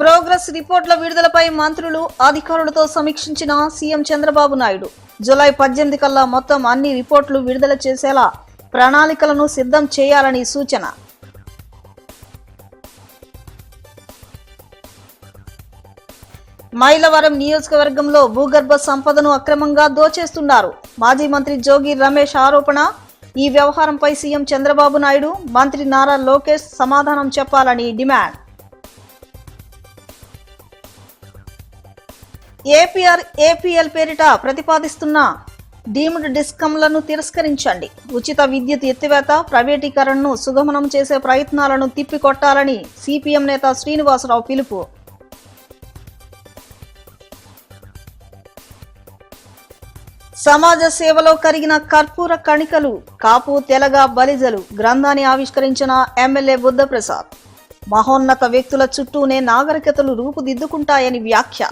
Progress రిపోర్టుల విడుదలపై మంత్రులు అధికారులతో సమీక్షించిన CM Chandrababu Naidu. July 18 కల్లా మొత్తం అన్ని రిపోర్టులు విడుదల చేసేలా ప్రణాళికలను సిద్ధం చేయాలని సూచన. మైలవరం నియోజకవర్గంలో భూగర్భ సంపదను అక్రమంగా దోచేస్తున్నారు. మాజీ మంత్రి జోగి రమేష్ ఆరోపణ. ఈ వ్యవహారంపై సీఎం చంద్రబాబు నాయుడు, మంత్రి నారా లోకేష్ సమాధానం చెప్పాలని డిమాండ్. ఏపీఎల్ పేరిట ప్రతిపాదిస్తున్న డీమ్డ్ డిస్కంలను తిరస్కరించండి. ఉచిత విద్యుత్ ఎత్తివేత, ప్రైవేటీకరణను సుగమనం చేసే ప్రయత్నాలను తిప్పికొట్టాలని సిపిఎం నేత శ్రీనివాసరావు పిలుపు. సమాజ సేవలో కరిగిన కర్పూర కణికలు, కాపు తెలగ బలిజలు గ్రంథాన్ని ఆవిష్కరించిన ఎమ్మెల్యే బుద్ధప్రసాద్. మహోన్నత వ్యక్తుల చుట్టూనే నాగరికతలు రూపుదిద్దుకుంటాయని వ్యాఖ్య.